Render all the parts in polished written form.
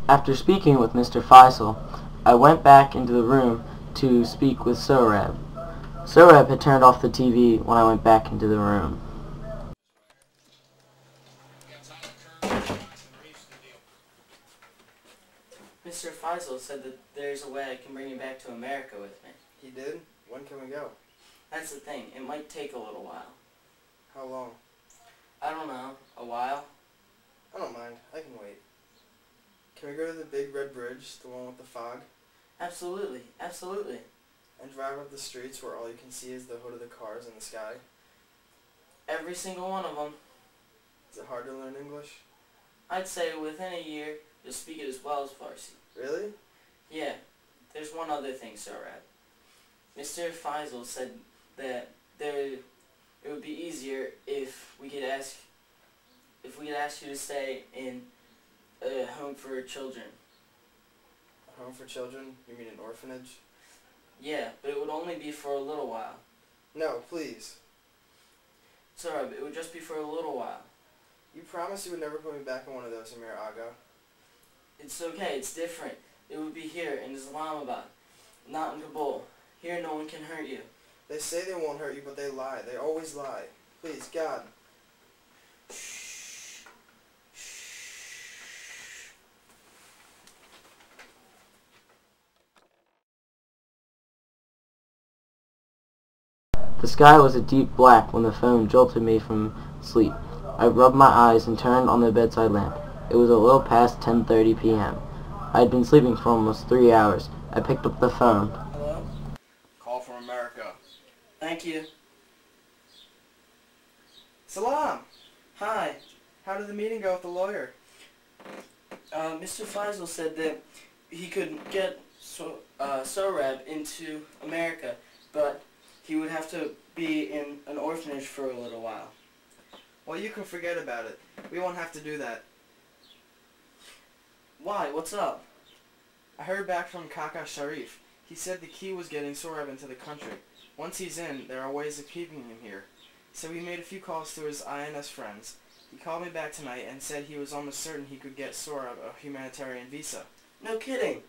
After speaking with Mr. Faisal, I went back into the room to speak with Sorab. Sorab had turned off the TV when I went back into the room. Mr. Faisal said that there's a way I can bring you back to America with me. He did? When can we go? That's the thing. It might take a little while. How long? I don't know. A while? I don't mind. I can wait. Can we go to the big red bridge, the one with the fog? Absolutely. Absolutely. And drive up the streets where all you can see is the hood of the cars in the sky? Every single one of them. Is it hard to learn English? I'd say within a year, you'll speak it as well as Farsi. Really? Yeah. There's one other thing, Sorab. Mr. Faisal said that it would be easier if we could ask you to stay in a home for children. A home for children? You mean an orphanage? Yeah, but it would only be for a little while. No, please. Sorab, it would just be for a little while. You promised you would never put me back in one of those, Amir Aga. It's okay, it's different. It would be here in Islamabad, not in Kabul. Here no one can hurt you. They say they won't hurt you, but they lie. They always lie. Please, God. Shh. The sky was a deep black when the phone jolted me from sleep. I rubbed my eyes and turned on the bedside lamp. It was a little past 10:30 p.m. I had been sleeping for almost 3 hours. I picked up the phone. Hello? Call from America. Thank you. Salam! Hi. How did the meeting go with the lawyer? Mr. Faisal said that he could get Sorab into America, but he would have to be in an orphanage for a little while. Well, you can forget about it. We won't have to do that. Why? What's up? I heard back from Kaka Sharif. He said the key was getting Sorab into the country. Once he's in, there are ways of keeping him here. So he made a few calls to his INS friends. He called me back tonight and said he was almost certain he could get Sorab a humanitarian visa. No kidding.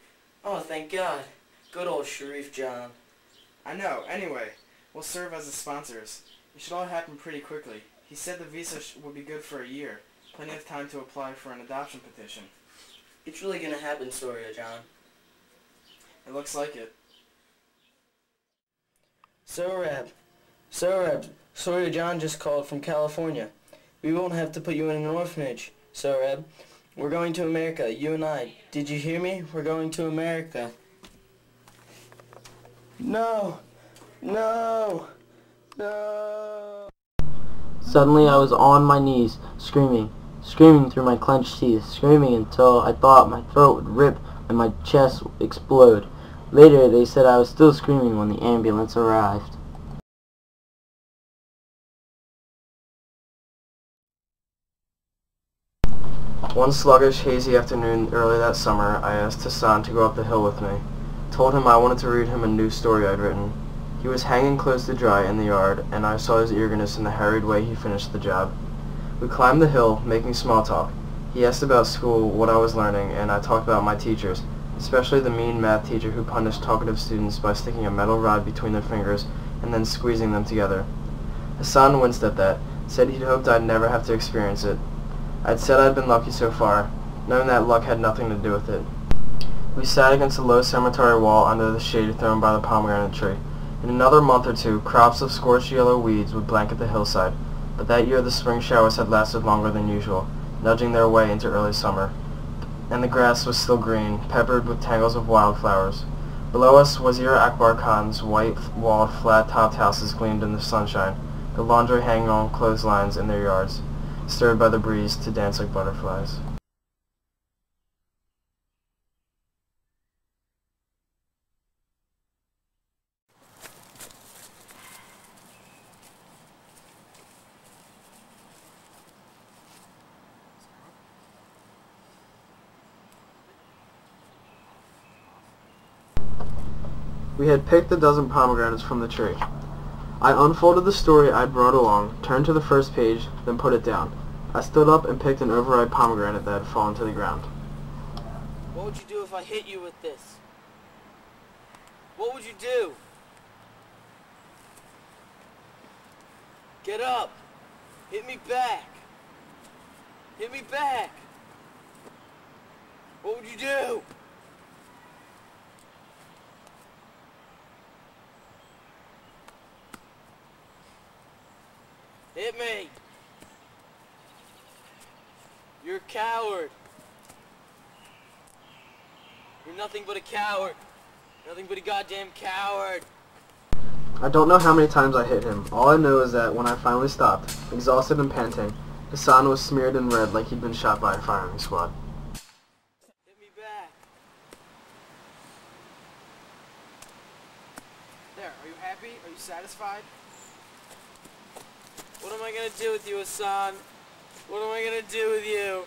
Oh, thank God. Good old Sharif John. I know. Anyway, we'll serve as the sponsors. It should all happen pretty quickly. He said the visa would be good for a year. Plenty of time to apply for an adoption petition. It's really gonna happen, Surya John. It looks like it. Surya John just called from California. We won't have to put you in an orphanage, Surya. We're going to America, you and I. Did you hear me? We're going to America. No! No! No! Suddenly I was on my knees, screaming through my clenched teeth, screaming until I thought my throat would rip and my chest explode. Later they said I was still screaming when the ambulance arrived. One sluggish, hazy afternoon early that summer, I asked Hassan to go up the hill with me. Told him I wanted to read him a new story I'd written. He was hanging clothes to dry in the yard, and I saw his eagerness in the hurried way he finished the job. We climbed the hill, making small talk. He asked about school, what I was learning, and I talked about my teachers, especially the mean math teacher who punished talkative students by sticking a metal rod between their fingers and then squeezing them together. Hassan winced at that, said he'd hoped I'd never have to experience it. I'd said I'd been lucky so far, knowing that luck had nothing to do with it. We sat against a low cemetery wall under the shade thrown by the pomegranate tree. In another month or two, crops of scorched yellow weeds would blanket the hillside, but that year the spring showers had lasted longer than usual, nudging their way into early summer, and the grass was still green, peppered with tangles of wildflowers. Below us, Wazir Akbar Khan's white-walled, flat-topped houses gleamed in the sunshine, the laundry hanging on clotheslines in their yards, stirred by the breeze to dance like butterflies. We had picked a dozen pomegranates from the tree. I unfolded the story I'd brought along, turned to the first page, then put it down. I stood up and picked an overripe pomegranate that had fallen to the ground. What would you do if I hit you with this? What would you do? Get up! Hit me back! Hit me back! What would you do? Hit me! You're a coward. You're nothing but a coward. Nothing but a goddamn coward. I don't know how many times I hit him. All I know is that when I finally stopped, exhausted and panting, Hassan was smeared in red like he'd been shot by a firing squad. Hit me back. There, are you happy? Are you satisfied? What am I gonna do with you, Hassan? What am I gonna do with you?